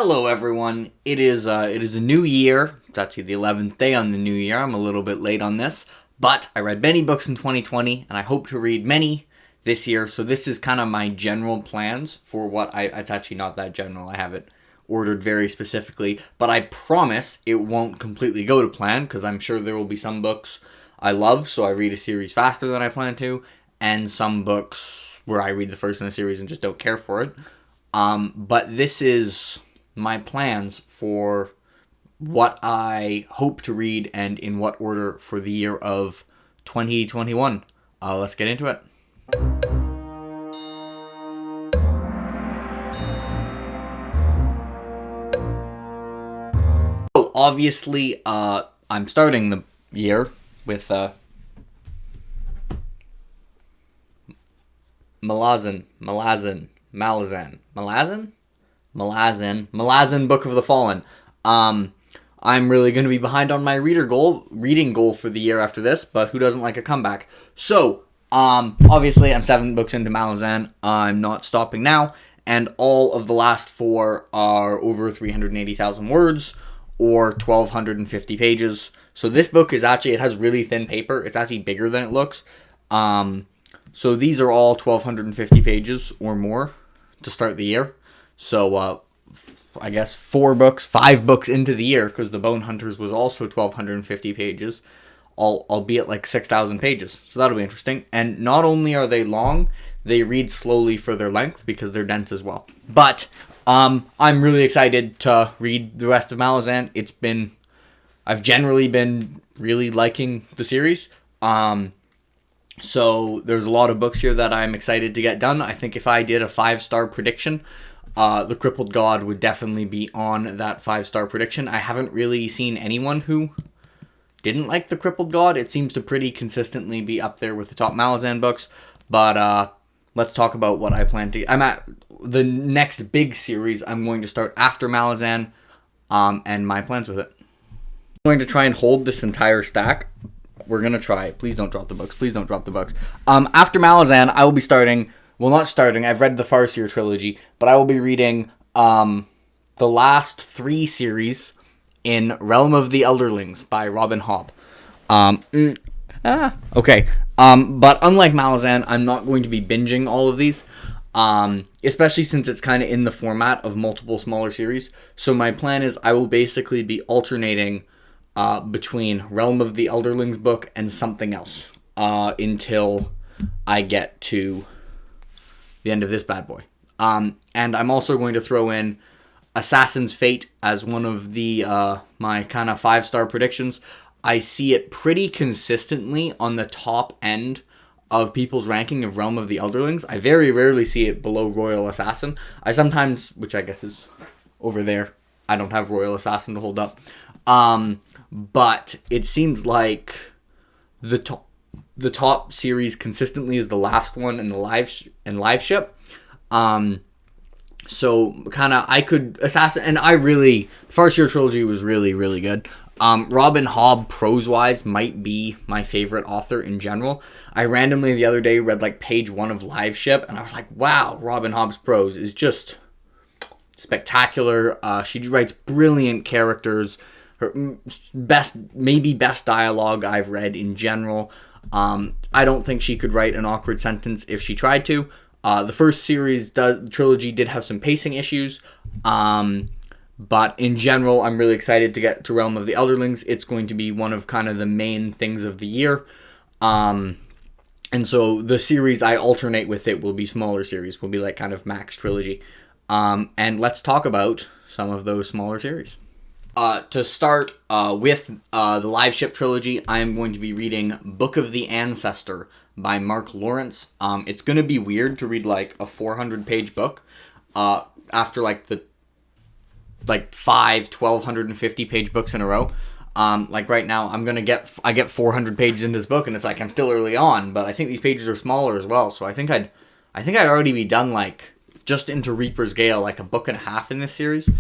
Hello, everyone. It is a new year. It's actually the 11th day on the new year. I'm a little bit late on this, but I read many books in 2020, and I hope to read many this year. So this is kind of my general plans for it's actually not that general. I have it ordered very specifically, but I promise it won't completely go to plan because I'm sure there will be some books I love, so I read a series faster than I plan to, and some books where I read the first in a series and just don't care for it. But this is my plans for what I hope to read and in what order for the year of 2021. Let's get into it. So obviously, I'm starting the year with Malazan Book of the Fallen. I'm really going to be behind on my reading goal for the year after this, but who doesn't like a comeback? So, obviously I'm 7 books into Malazan. I'm not stopping now, and all of the last 4 are over 380,000 words, or 1,250 pages. So this book is it has really thin paper. It's actually bigger than it looks. So these are all 1,250 pages or more to start the year. So, I guess 5 books into the year, because the Bone Hunters was also 1,250 pages, albeit like 6,000 pages. So that'll be interesting. And not only are they long, they read slowly for their length because they're dense as well. But I'm really excited to read the rest of Malazan. I've generally been really liking the series. So there's a lot of books here that I'm excited to get done. I think if I did a 5-star prediction, The Crippled God would definitely be on that 5-star prediction. I haven't really seen anyone who didn't like The Crippled God. It seems to pretty consistently be up there with the top Malazan books. But let's talk about what I plan to... I'm at the next big series I'm going to start after Malazan, and my plans with it. I'm going to try and hold this entire stack. We're going to try. Please don't drop the books. Please don't drop the books. After Malazan, I will be starting... Well, not starting. I've read the Farseer trilogy, but I will be reading the last 3 series in Realm of the Elderlings by Robin Hobb. Okay. But unlike Malazan, I'm not going to be binging all of these, especially since it's kind of in the format of multiple smaller series. So my plan is I will basically be alternating between Realm of the Elderlings book and something else until I get to the end of this bad boy. And I'm also going to throw in Assassin's Fate as one of the my kind of 5-star predictions. I see it pretty consistently on the top end of people's ranking of Realm of the Elderlings. I very rarely see it below Royal Assassin. I sometimes, which I guess is over there, I don't have Royal Assassin to hold up. But it seems like the top series consistently is the last one in the live ship. So kind of I could Assassin, and Farseer trilogy was really, really good. Robin Hobb prose wise might be my favorite author in general. I randomly the other day read like page 1 of Live Ship, and I was like, wow, Robin Hobb's prose is just spectacular. She writes brilliant characters. Her best dialogue I've read in general. I don't think she could write an awkward sentence if she tried to. The first trilogy did have some pacing issues. But in general, I'm really excited to get to Realm of the Elderlings. It's going to be one of kind of the main things of the year. And so the series I alternate with it will be smaller series. Will be like kind of Max trilogy. And let's talk about some of those smaller series. To start with the Live Ship trilogy, I am going to be reading Book of the Ancestor by Mark Lawrence. It's going to be weird to read like a 400-page book after like the 5 1,250-page books in a row. Like right now, I get 400 pages in this book, and it's like I'm still early on, but I think these pages are smaller as well. So I think I'd already be done like just into Reaper's Gale, like a book and a half in this series.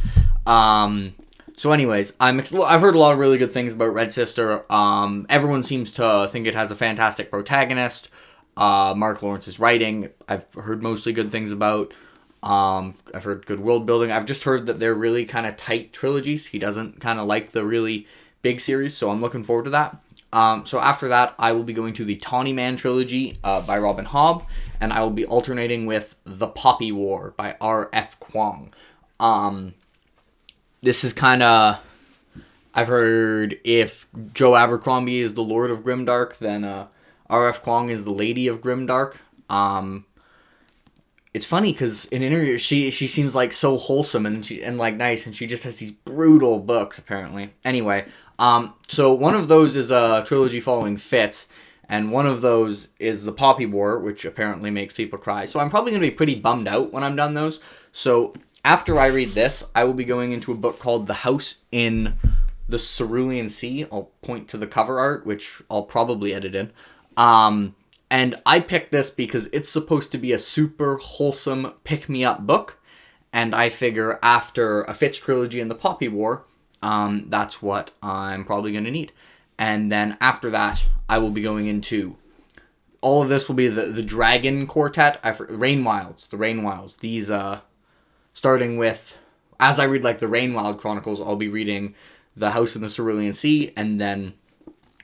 So anyways, I've heard a lot of really good things about Red Sister. Everyone seems to think it has a fantastic protagonist. Mark Lawrence's writing, I've heard mostly good things about. I've heard good world building. I've just heard that they're really kind of tight trilogies. He doesn't kind of like the really big series, so I'm looking forward to that. So after that, I will be going to the Tawny Man trilogy by Robin Hobb, and I will be alternating with The Poppy War by R.F. Kuang. This is kind of... I've heard if Joe Abercrombie is the Lord of Grimdark, then R.F. Kuang is the Lady of Grimdark. It's funny because in interviews she seems like so wholesome and like nice, and she just has these brutal books apparently. Anyway, so one of those is a trilogy following Fitz, and one of those is The Poppy War, which apparently makes people cry. So I'm probably going to be pretty bummed out when I'm done those. So after I read this, I will be going into a book called The House in the Cerulean Sea. I'll point to the cover art, which I'll probably edit in. And I picked this because it's supposed to be a super wholesome pick-me-up book. And I figure after a Fitz trilogy and the Poppy War, that's what I'm probably going to need. And then after that, I will be going into... All of this will be the Dragon Quartet. The Rain Wilds. These, starting with... As I read, like, the Rainwild Chronicles, I'll be reading The House in the Cerulean Sea, and then...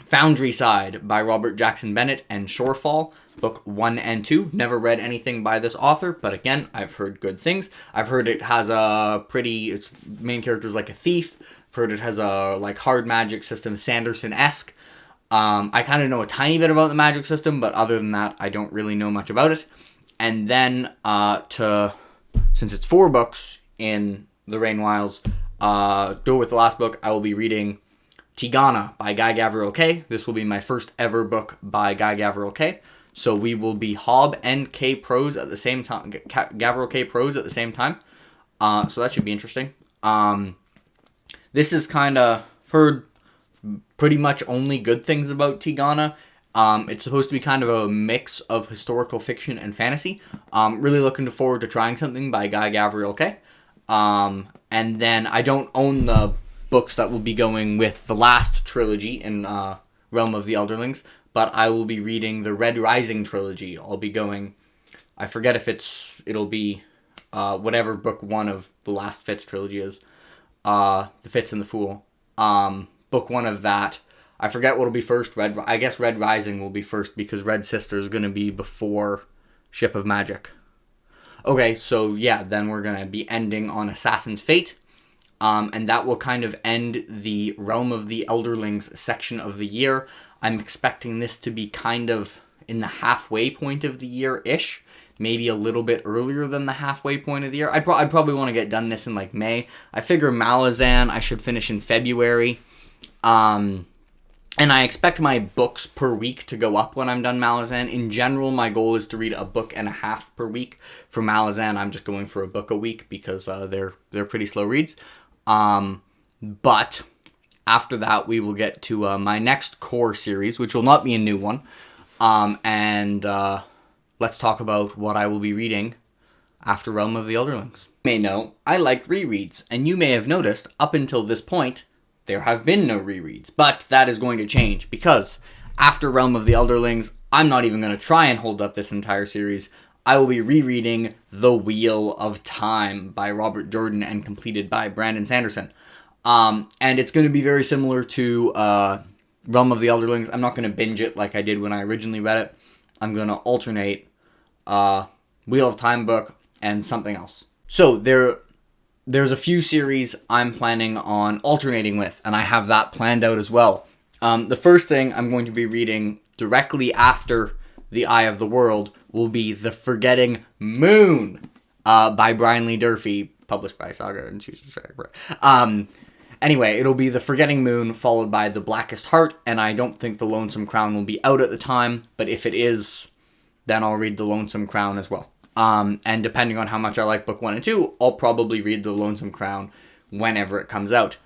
Foundry Side by Robert Jackson Bennett and Shorefall, book 1 and 2. Never read anything by this author, but again, I've heard good things. I've heard it has its main character's like a thief. I've heard it has a like hard magic system, Sanderson-esque. I kind of know a tiny bit about the magic system, but other than that, I don't really know much about it. And then, since it's 4 books in the Rain Wilds, go with the last book, I will be reading Tigana by Guy Gavriel Kay. This will be my first ever book by Guy Gavriel Kay. So we will be Hobb and Kay prose at the same time. Gavriel Kay prose at the same time. So that should be interesting. This is kind of heard pretty much only good things about Tigana. It's supposed to be kind of a mix of historical fiction and fantasy. Really looking forward to trying something by Guy Gavriel Kay. And then I don't own the books that will be going with the last trilogy in Realm of the Elderlings, but I will be reading the Red Rising trilogy. I'll be going... I forget if it'll be whatever book 1 of the last Fitz trilogy is. The Fitz and the Fool. Book 1 of that. I forget what'll be first. I guess Red Rising will be first because Red Sister is going to be before Ship of Magic. Okay, so yeah, then we're going to be ending on Assassin's Fate. And that will kind of end the Realm of the Elderlings section of the year. I'm expecting this to be kind of in the halfway point of the year-ish. Maybe a little bit earlier than the halfway point of the year. I'd probably want to get done this in like May. I figure Malazan I should finish in February. And I expect my books per week to go up when I'm done Malazan. In general, my goal is to read a book and a half per week. For Malazan, I'm just going for a book a week because they're pretty slow reads. But after that, we will get to my next core series, which will not be a new one. And let's talk about what I will be reading after Realm of the Elderlings. You may know, I like rereads, and you may have noticed, up until this point, there have been no rereads. But that is going to change, because after Realm of the Elderlings, I'm not even going to try and hold up this entire series. I will be rereading The Wheel of Time by Robert Jordan and completed by Brandon Sanderson. And it's going to be very similar to Realm of the Elderlings. I'm not going to binge it like I did when I originally read it. I'm going to alternate Wheel of Time book and something else. So there's a few series I'm planning on alternating with, and I have that planned out as well. The first thing I'm going to be reading directly after The Eye of the World will be The Forgetting Moon by Brian Lee Durfee, published by Saga and Choose. Anyway, it'll be The Forgetting Moon followed by The Blackest Heart, and I don't think The Lonesome Crown will be out at the time, but if it is, then I'll read The Lonesome Crown as well. And depending on how much I like book 1 and 2, I'll probably read The Lonesome Crown whenever it comes out.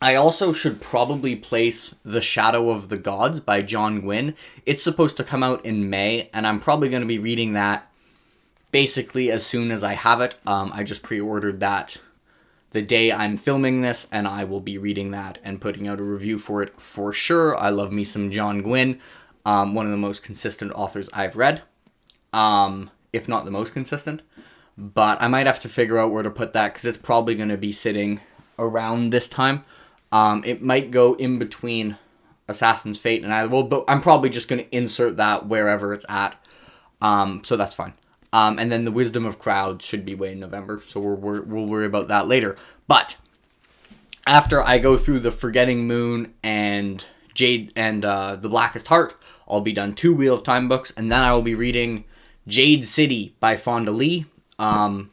I also should probably place The Shadow of the Gods by John Gwynne. It's supposed to come out in May, and I'm probably going to be reading that basically as soon as I have it. I just pre-ordered that the day I'm filming this, and I will be reading that and putting out a review for it for sure. I love me some John Gwynne, one of the most consistent authors I've read, if not the most consistent. but I might have to figure out where to put that because it's probably going to be sitting around this time. It might go in between Assassin's Fate and I will, but I'm probably just going to insert that wherever it's at. So that's fine. And then the Wisdom of Crowds should be way in November, so we'll worry about that later. But after I go through the Forgetting Moon and Jade and the Blackest Heart, I'll be done 2 Wheel of Time books, and then I will be reading Jade City by Fonda Lee. And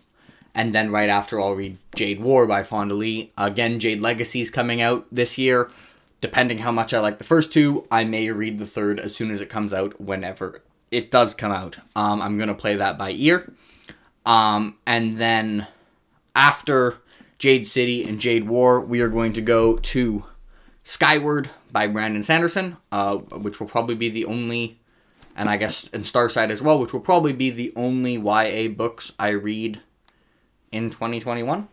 then right after, I'll read Jade War by Fonda Lee. Again, Jade Legacy is coming out this year. Depending how much I like the first 2, I may read the third as soon as it comes out, whenever it does come out. I'm going to play that by ear. And then after Jade City and Jade War, we are going to go to Skyward by Brandon Sanderson, which will probably be the only, and I guess, and Starside as well, which will probably be the only YA books I read in 2021.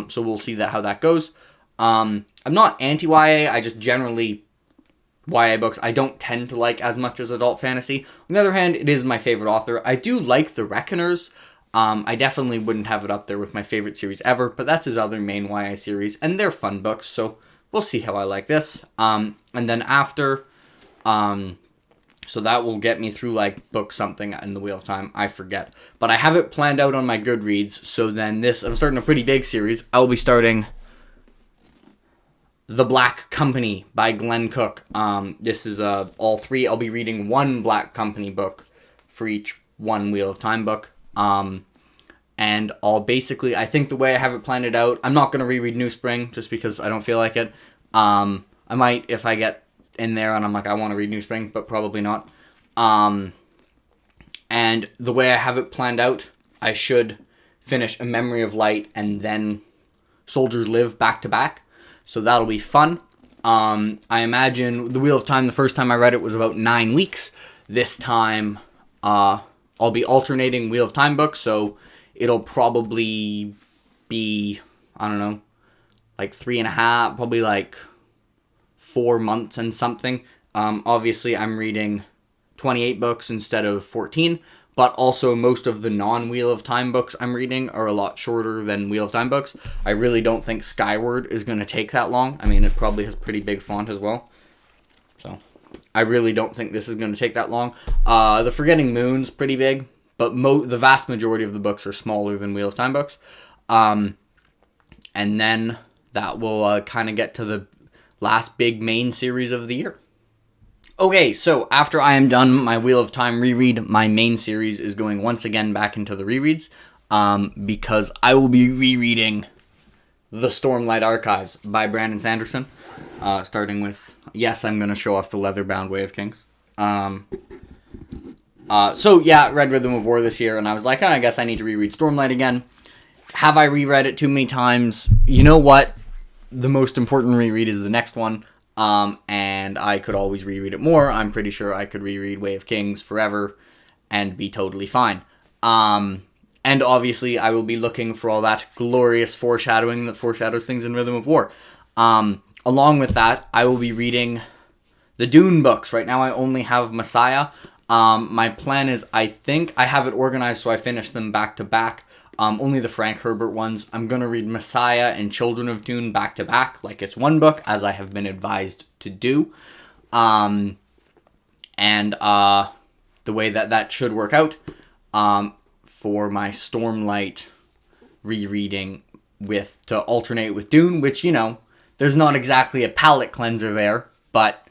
So we'll see how that goes. I'm not anti-YA, I just generally, YA books I don't tend to like as much as adult fantasy. On the other hand, it is my favorite author. I do like The Reckoners. I definitely wouldn't have it up there with my favorite series ever, but that's his other main YA series, and they're fun books, so we'll see how I like this. And then after, so that will get me through, like, book something in the Wheel of Time. I forget. But I have it planned out on my Goodreads, so then I'm starting a pretty big series. I will be starting The Black Company by Glenn Cook. This is all 3. I'll be reading 1 Black Company book for each 1 Wheel of Time book. And I'll basically, I think the way I have it planned out, I'm not going to reread New Spring just because I don't feel like it. I might if I get in there and I'm like, I want to read New Spring, but probably not. And the way I have it planned out, I should finish A Memory of Light and then Soldiers Live back to back. So that'll be fun. I imagine The Wheel of Time, the first time I read it was about 9 weeks. This time, I'll be alternating Wheel of Time books, so it'll probably be, I don't know, like 3.5, probably like 4 months and something. Obviously, I'm reading 28 books instead of 14, but also most of the non-Wheel of Time books I'm reading are a lot shorter than Wheel of Time books. I really don't think Skyward is going to take that long. I mean, it probably has pretty big font as well. So I really don't think this is going to take that long. The Forgetting Moon's pretty big, but the vast majority of the books are smaller than Wheel of Time books. And then that will kind of get to the last big main series of the year. Okay, so after I am done my Wheel of Time reread, my main series is going once again back into the rereads, because I will be rereading The Stormlight Archives by Brandon Sanderson, starting with, yes, I'm going to show off the leather-bound Way of Kings. So yeah, read Rhythm of War this year, and I was like, I guess I need to reread Stormlight again. Have I reread it too many times? You know what? The most important reread is the next one. And I could always reread it more. I'm pretty sure I could reread Way of Kings forever and be totally fine. And obviously I will be looking for all that glorious foreshadowing that foreshadows things in Rhythm of War. Along with that, I will be reading the Dune books. Right now I only have Messiah. My plan is, I think I have it organized so I finish them back to back. Only the Frank Herbert ones. I'm going to read Messiah and Children of Dune back to back, like it's one book, as I have been advised to do. And the way that should work out, for my Stormlight rereading to alternate with Dune, which, you know, there's not exactly a palate cleanser there, but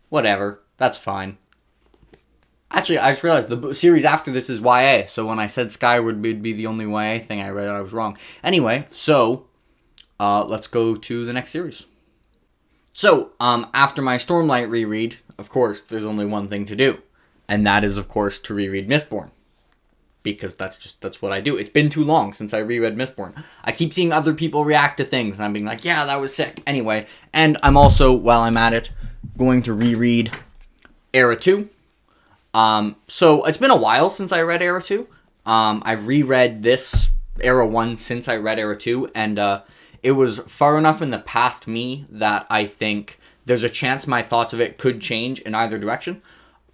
whatever, that's fine. Actually, I just realized the series after this is YA, so when I said Skyward would be the only YA thing I read, I was wrong. Anyway, so let's go to the next series. So, after my Stormlight reread, of course, there's only one thing to do, and that is, of course, to reread Mistborn. Because that's what I do. It's been too long since I reread Mistborn. I keep seeing other people react to things, and I'm being like, yeah, that was sick. Anyway, and I'm also, while I'm at it, going to reread Era 2. So it's been a while since I read Era 2. I've reread this Era 1 since I read Era 2, and it was far enough in the past me that I think there's a chance my thoughts of it could change in either direction.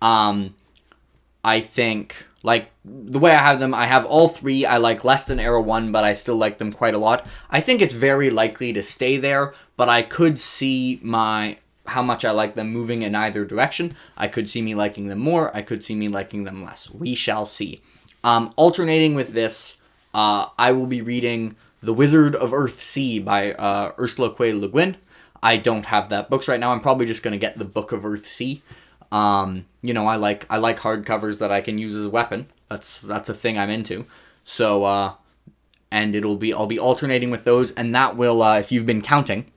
I think, Like, the way I have them, I have all 3. I like less than Era 1, but I still like them quite a lot. I think it's very likely to stay there, but I could see how much I like them moving in either direction. I could see me liking them more. I could see me liking them less. We shall see. Alternating with this, I will be reading The Wizard of Earthsea by Ursula K. Le Guin. I don't have that books right now. I'm probably just going to get the Book of Earthsea. I like hardcovers that I can use as a weapon. That's a thing I'm into. So, and I'll be alternating with those, and that will, if you've been counting,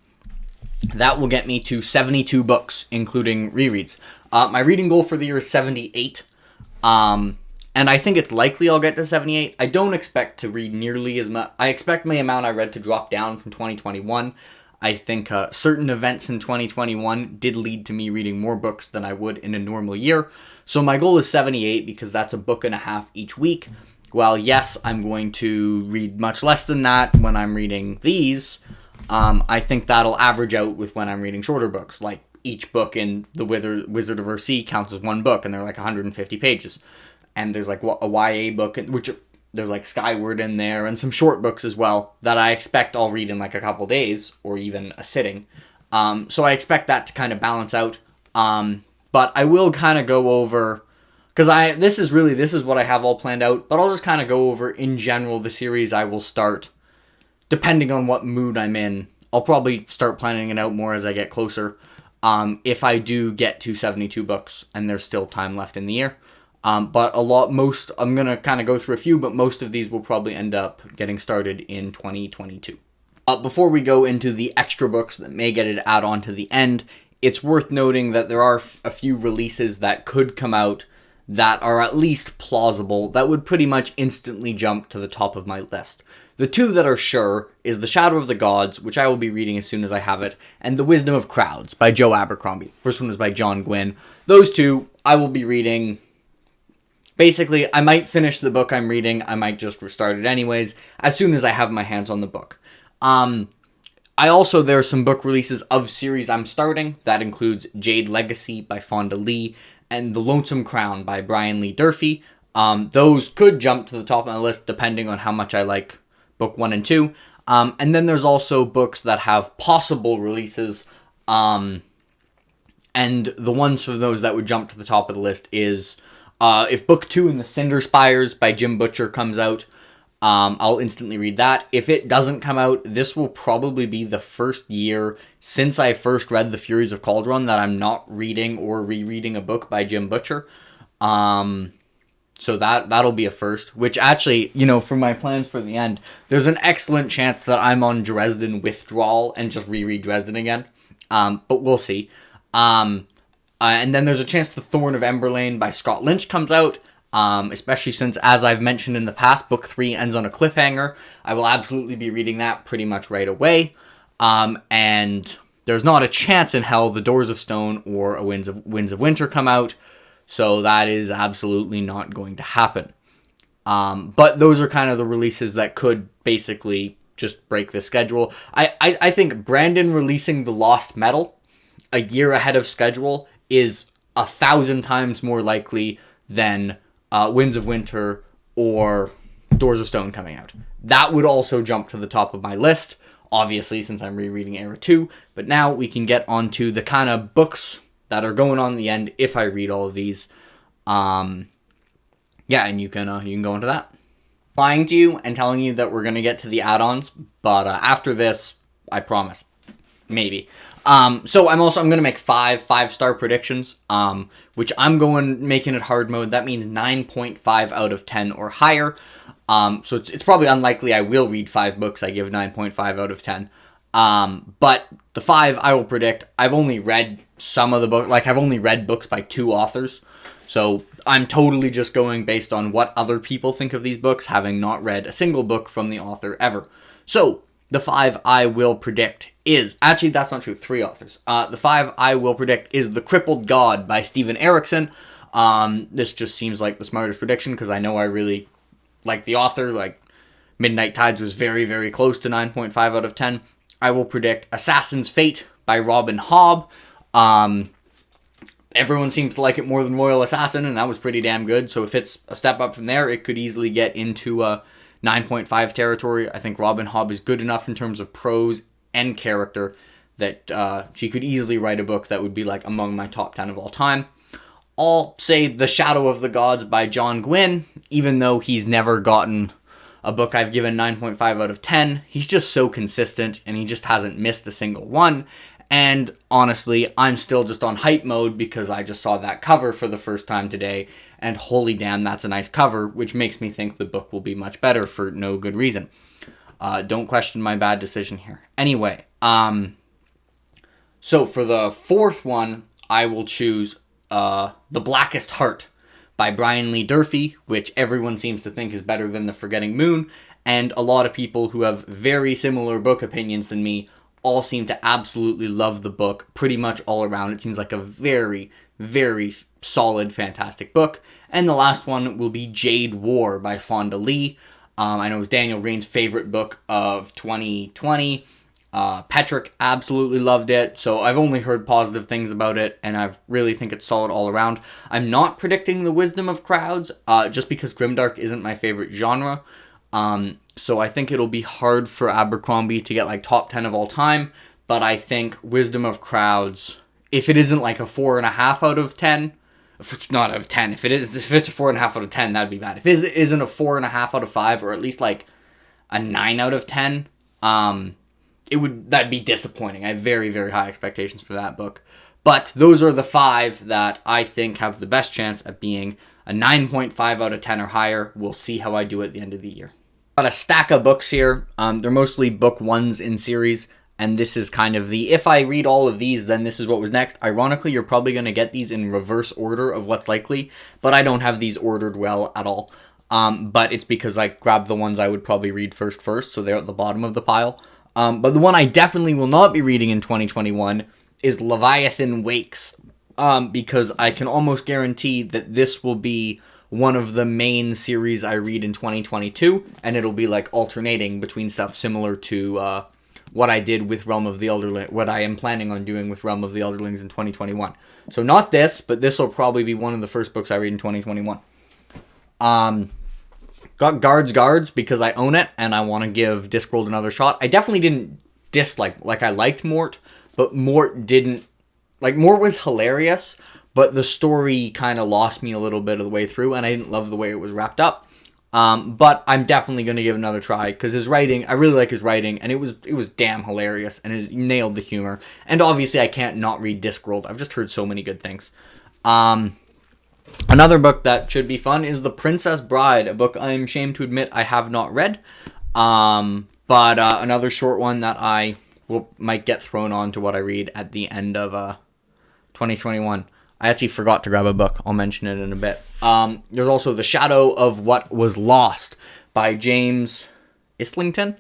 that will get me to 72 books, including rereads. My reading goal for the year is 78. And I think it's likely I'll get to 78. I don't expect to read nearly as much. I expect my amount I read to drop down from 2021. I think certain events in 2021 did lead to me reading more books than I would in a normal year. So my goal is 78 because that's a book and a half each week. While yes, I'm going to read much less than that when I'm reading these, I think that'll average out with when I'm reading shorter books. Like each book in The Wizard of Earthsea counts as one book, and they're like 150 pages. And there's like a YA book, which there's like Skyward in there, and some short books as well that I expect I'll read in like a couple days or even a sitting. So I expect that to kind of balance out. But I will kind of go over, because this is what I have all planned out, but I'll just kind of go over in general the series I will start depending on what mood I'm in. I'll probably start planning it out more as I get closer. If I do get to 72 books and there's still time left in the year. But I'm going to kind of go through a few, but most of these will probably end up getting started in 2022. Before we go into the extra books that may get it add on to the end, it's worth noting that there are a few releases that could come out that are at least plausible, that would pretty much instantly jump to the top of my list. The 2 that are sure is The Shadow of the Gods, which I will be reading as soon as I have it, and The Wisdom of Crowds by Joe Abercrombie. First one is by John Gwynne. Those 2 I will be reading. Basically, I might finish the book I'm reading. I might just restart it anyways, as soon as I have my hands on the book. There are some book releases of series I'm starting. That includes Jade Legacy by Fonda Lee and The Lonesome Crown by Brian Lee Durfee. Those could jump to the top of my list depending on how much I like book 1 and 2. And then there's also books that have possible releases. And the ones for those that would jump to the top of the list is if book 2 in the Cinder Spires by Jim Butcher comes out, I'll instantly read that. If it doesn't come out, this will probably be the first year since I first read The Furies of Calderon that I'm not reading or rereading a book by Jim Butcher. So that'll be a first, which actually, for my plans for the end, there's an excellent chance that I'm on Dresden Withdrawal and just reread Dresden again. But we'll see. And then there's a chance The Thorn of Emberlane by Scott Lynch comes out. Especially since, as I've mentioned in the past, book 3 ends on a cliffhanger. I will absolutely be reading that pretty much right away. And there's not a chance in hell The Doors of Stone or Winds of Winter come out. So that is absolutely not going to happen. But those are kind of the releases that could basically just break the schedule. I think Brandon releasing The Lost Metal a year ahead of schedule is 1,000 times more likely than Winds of Winter or Doors of Stone coming out. That would also jump to the top of my list, obviously, since I'm rereading Era 2. But now we can get on to the kind of books that are going on in the end if I read all of these. And you can go into that. Lying to you and telling you that we're going to get to the add-ons, but after this, I promise. Maybe. So I'm going to make 5-star predictions, which I'm making it hard mode. That means 9.5 out of 10 or higher. So it's probably unlikely I will read 5 books I give 9.5 out of 10. But the 5 I will predict, I've only read some of the books, I've only read books by 2 authors. So I'm totally just going based on what other people think of these books, having not read a single book from the author ever. So the 5 I will predict is... Actually, that's not true. 3 authors. The 5 I will predict is The Crippled God by Steven Erikson. This just seems like the smartest prediction because I know I really like the author. Midnight Tides was very, very close to 9.5 out of 10. I will predict Assassin's Fate by Robin Hobb. everyone seems to like it more than Royal Assassin, and that was pretty damn good. So if it's a step up from there, it could easily get into a 9.5 territory. I think Robin Hobb is good enough in terms of prose and character that she could easily write a book that would be like among my top 10 of all time. I'll say The Shadow of the Gods by John Gwynne, even though he's never gotten a book I've given 9.5 out of 10. He's just so consistent, and he just hasn't missed a single one. And honestly, I'm still just on hype mode because I just saw that cover for the first time today, and holy damn, that's a nice cover, which makes me think the book will be much better for no good reason. Don't question my bad decision here. Anyway, so for the fourth one, I will choose The Blackest Heart by Brian Lee Durfee, which everyone seems to think is better than The Forgetting Moon, and a lot of people who have very similar book opinions than me all seem to absolutely love the book pretty much all around. It seems like a very, very solid, fantastic book. And the last one will be Jade War by Fonda Lee. I know it was Daniel Green's favorite book of 2020. Patrick absolutely loved it, so I've only heard positive things about it, and I really think it's solid all around. I'm not predicting the wisdom of crowds, just because grimdark isn't my favorite genre. So I think it'll be hard for Abercrombie to get like top 10 of all time, but I think wisdom of crowds, if it isn't like a 4.5 out of 10, if it's not out of 10, if it's a 4.5 out of 10, that'd be bad. If it isn't a 4.5 out of 5, or at least like a 9 out of 10, that'd be disappointing. I have very, very high expectations for that book. But those are the 5 that I think have the best chance at being a 9.5 out of 10 or higher. We'll see how I do at the end of the year. Got a stack of books here. They're mostly book ones in series, and this is kind of the, if I read all of these, then this is what was next. Ironically, you're probably going to get these in reverse order of what's likely, but I don't have these ordered well at all. But it's because I grabbed the ones I would probably read first, so they're at the bottom of the pile. But the one I definitely will not be reading in 2021 is Leviathan Wakes, because I can almost guarantee that this will be one of the main series I read in 2022, and it'll be like alternating between stuff similar to what I did with Realm of the Elderling, what I am planning on doing with Realm of the Elderlings in 2021. So not this, but this will probably be one of the first books I read in 2021. Got Guards because I own it and I want to give Discworld another shot. I definitely didn't dislike, I liked Mort, but Mort didn't, Mort was hilarious, but the story kind of lost me a little bit of the way through, and I didn't love the way it was wrapped up. But I'm definitely going to give it another try, because his writing, I really like his writing, and it was damn hilarious, and it nailed the humor. And obviously I can't not read Discworld. I've just heard so many good things. Another book that should be fun is The Princess Bride, a book I'm ashamed to admit I have not read. But another short one that I might get thrown on to what I read at the end of 2021. I actually forgot to grab a book. I'll mention it in a bit. There's also The Shadow of What Was Lost by James Islington.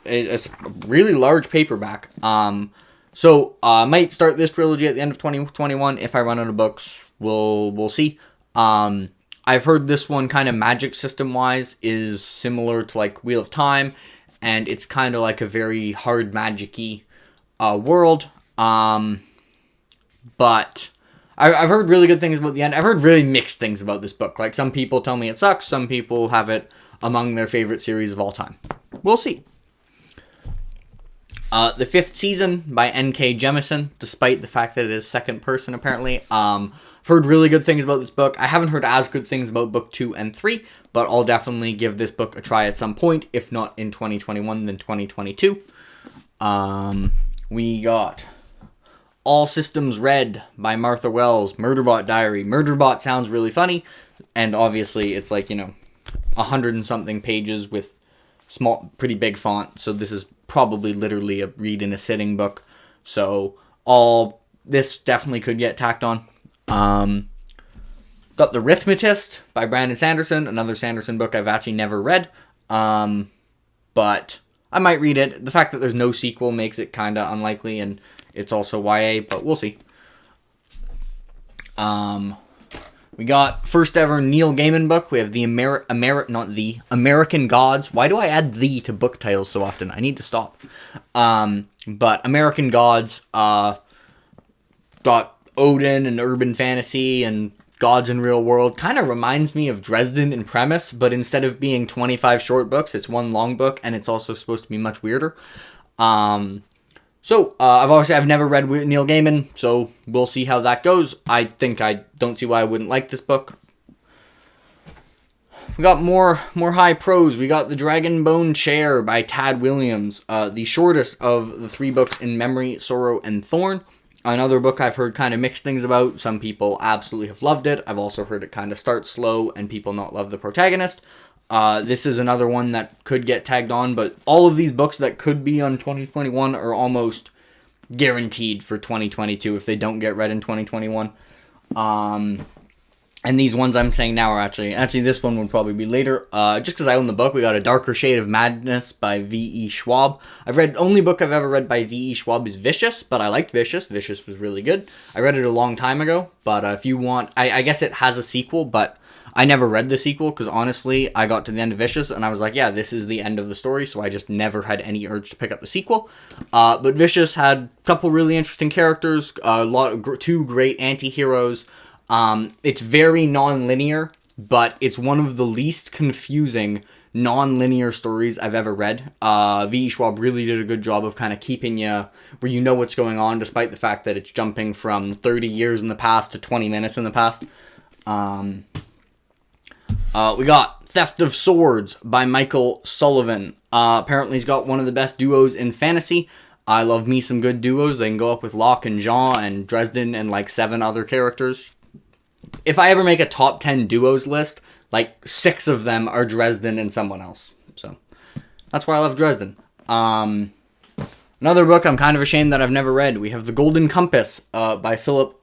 It's a really large paperback. So I might start this trilogy at the end of 2021. If I run out of books, we'll see. I've heard this one kind of magic system-wise is similar to like Wheel of Time, and it's kind of like a very hard magic-y world. But I've heard really good things about the end. I've heard really mixed things about this book. Like, some people tell me it sucks. Some people have it among their favorite series of all time. We'll see. The Fifth Season by N.K. Jemisin, despite the fact that it is second person, apparently. I've heard really good things about this book. I haven't heard as good things about book 2 and 3, but I'll definitely give this book a try at some point. If not in 2021, then 2022. We got All Systems Red by Martha Wells, Murderbot Diary. Murderbot sounds really funny, and obviously it's 100 and something pages with small, pretty big font, so this is probably literally a read in a sitting book, so this definitely could get tacked on. Got The Rhythmatist by Brandon Sanderson, another Sanderson book I've actually never read, but I might read it. The fact that there's no sequel makes it kind of unlikely, and it's also YA, but we'll see. We got first ever Neil Gaiman book. We have the American Gods. Why do I add "the" to book titles so often? I need to stop. But American Gods, got Odin and urban fantasy and gods in real world. Kind of reminds me of Dresden in premise, but instead of being 25 short books, it's one long book, and it's also supposed to be much weirder. I've never read Neil Gaiman, so we'll see how that goes. I don't see why I wouldn't like this book. We got more high prose. We got The Dragonbone Chair by Tad Williams, the shortest of the 3 books in Memory, Sorrow, and Thorn. Another book I've heard kind of mixed things about. Some people absolutely have loved it. I've also heard it kind of start slow and people not love the protagonist. This is another one that could get tagged on, but all of these books that could be on 2021 are almost guaranteed for 2022 if they don't get read in 2021. And these ones I'm saying now are actually this one would probably be later. Just because I own the book, we got A Darker Shade of Madness by V.E. Schwab. Only book I've ever read by V.E. Schwab is Vicious, but I liked Vicious. Vicious was really good. I read it a long time ago, but if you want, I guess it has a sequel, but I never read the sequel because honestly, I got to the end of Vicious and I was like, yeah, this is the end of the story, so I just never had any urge to pick up the sequel. But Vicious had a couple really interesting characters, 2 great anti-heroes. It's very non-linear, but it's one of the least confusing non-linear stories I've ever read. V.E. Schwab really did a good job of kind of keeping you where you know what's going on, despite the fact that it's jumping from 30 years in the past to 20 minutes in the past. We got Theft of Swords by Michael Sullivan. Apparently he's got one of the best duos in fantasy. I love me some good duos. They can go up with Locke and Jean and Dresden and like 7 other characters. If I ever make a top 10 duos list, like 6 of them are Dresden and someone else. So that's why I love Dresden. Another book I'm kind of ashamed that I've never read. We have The Golden Compass by Philip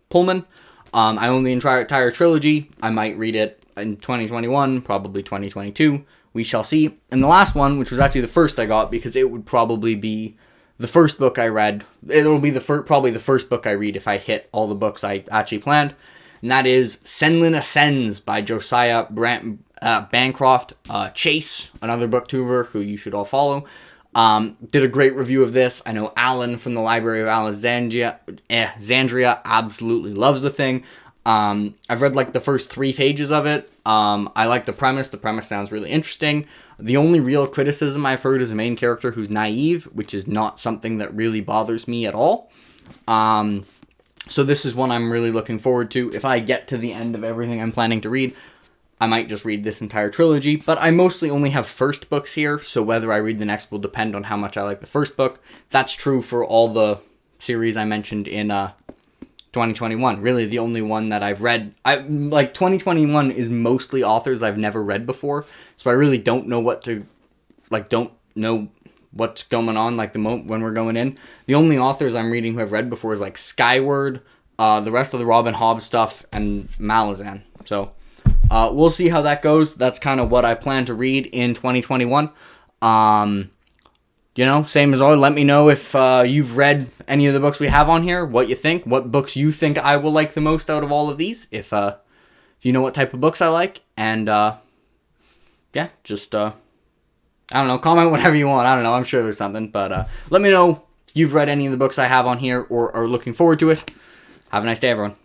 Pullman. I own the entire trilogy. I might read it in 2021, probably 2022. We shall see. And the last one, which was actually the first I got, because it would probably be the first book I read. It will be probably the first book I read if I hit all the books I actually planned. And that is Senlin Ascends by Josiah Bancroft. Chase, another booktuber who you should all follow, did a great review of this. I know Alan from the Library of Alexandria absolutely loves the thing. I've read like the first 3 pages of it. I like the premise. The premise sounds really interesting. The only real criticism I've heard is a main character who's naive, which is not something that really bothers me at all. So this is one I'm really looking forward to. If I get to the end of everything I'm planning to read, I might just read this entire trilogy, but I mostly only have first books here, so whether I read the next will depend on how much I like the first book. That's true for all the series I mentioned in 2021. Really, the only one that I've read. 2021 is mostly authors I've never read before, so I really don't know don't know what's going on, when we're going in. The only authors I'm reading who I've read before is, Skyward, the rest of the Robin Hobb stuff, and Malazan. So, we'll see how that goes. That's kind of what I plan to read in 2021. Same as always, let me know if you've read any of the books we have on here, what you think, what books you think I will like the most out of all of these, if you know what type of books I like, and, I don't know, comment whatever you want. I don't know, I'm sure there's something, but let me know if you've read any of the books I have on here or are looking forward to it. Have a nice day, everyone.